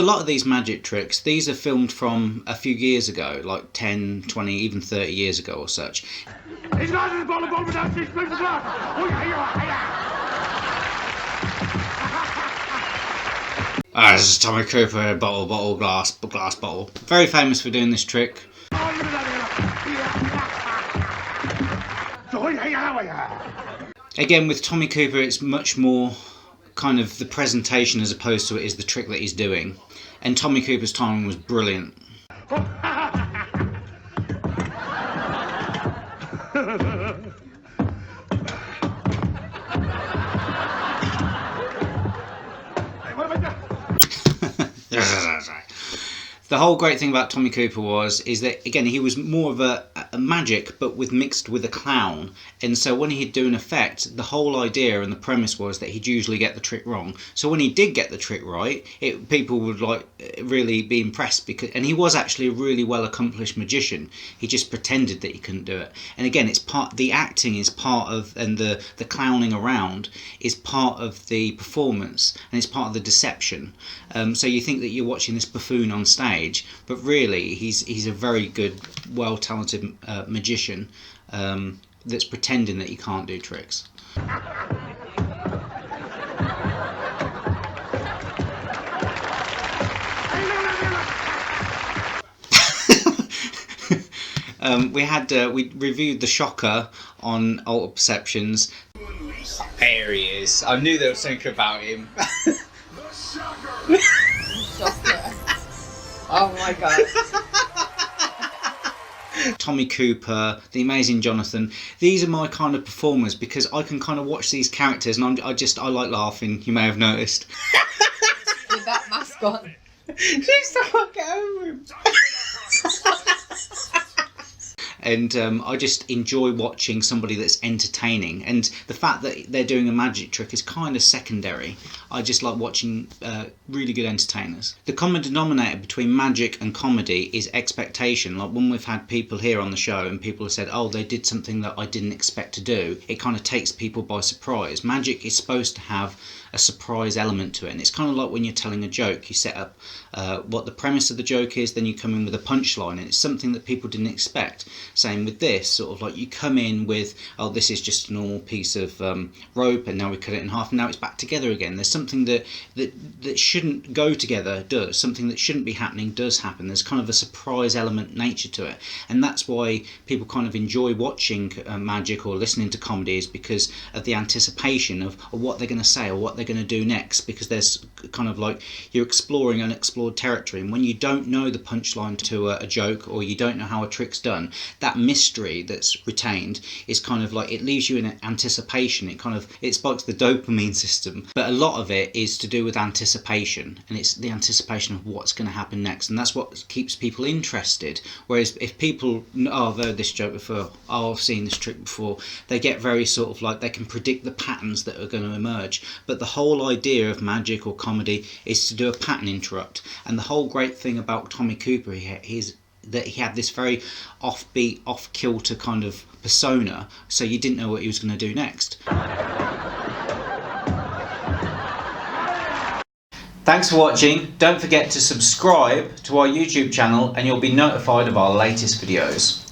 a lot of these magic tricks, these are filmed from a few years ago, like 10, 20, even 30 years ago or such. This is Tommy Cooper, bottle, glass, bottle. Very famous for doing this trick. Again, with Tommy Cooper, it's much more kind of the presentation as opposed to it is the trick that he's doing. And Tommy Cooper's timing was brilliant. The whole great thing about Tommy Cooper is that, again, he was more of a magic, but mixed with a clown. And so when he'd do an effect, the whole idea and the premise was that he'd usually get the trick wrong. So when he did get the trick right, people would like really be impressed, and he was actually a really well accomplished magician. He just pretended that he couldn't do it. And again, the acting is part of, and the clowning around is part of the performance, and it's part of the deception. So you think that you're watching this buffoon on stage, but really he's a very good, well-talented magician that's pretending that he can't do tricks. We reviewed the Shocker on Alter Perceptions. There he is. I knew there was something about him. Oh my god. Tommy Cooper, the amazing Jonathan. These are my kind of performers because I can kind of watch these characters and I like laughing. You may have noticed. With that mask on. She's the fuck over him. And I just enjoy watching somebody that's entertaining, and the fact that they're doing a magic trick is kind of secondary. I just like watching really good entertainers. The common denominator between magic and comedy is expectation. Like when we've had people here on the show and people have said, oh, they did something that I didn't expect to do, it kind of takes people by surprise. Magic is supposed to have a surprise element to it, and it's kind of like when you're telling a joke. You set up what the premise of the joke is, then you come in with a punchline, and it's something that people didn't expect. Same with this, sort of like you come in with, oh, this is just a normal piece of rope, and now we cut it in half, and now it's back together again. There's something that shouldn't go together does, something that shouldn't be happening does happen. There's kind of a surprise element nature to it, and that's why people kind of enjoy watching magic or listening to comedy, is because of the anticipation of what they're going to say or what they're going to do next, because there's kind of like you're exploring unexplored territory, and when you don't know the punchline to a joke, or you don't know how a trick's done, that mystery that's retained is kind of like, it leaves you in anticipation. It spikes the dopamine system, but a lot of it is to do with anticipation, and it's the anticipation of what's going to happen next, and that's what keeps people interested. Whereas if people, oh, I've heard this joke before, oh, I've seen this trick before, they get very sort of like, they can predict the patterns that are going to emerge. But the whole idea of magic or comedy is to do a pattern interrupt, and the whole great thing about Tommy Cooper is that he had this very offbeat, off-kilter kind of persona, so you didn't know what he was going to do next. Thanks for watching. Don't forget to subscribe to our YouTube channel and you'll be notified of our latest videos.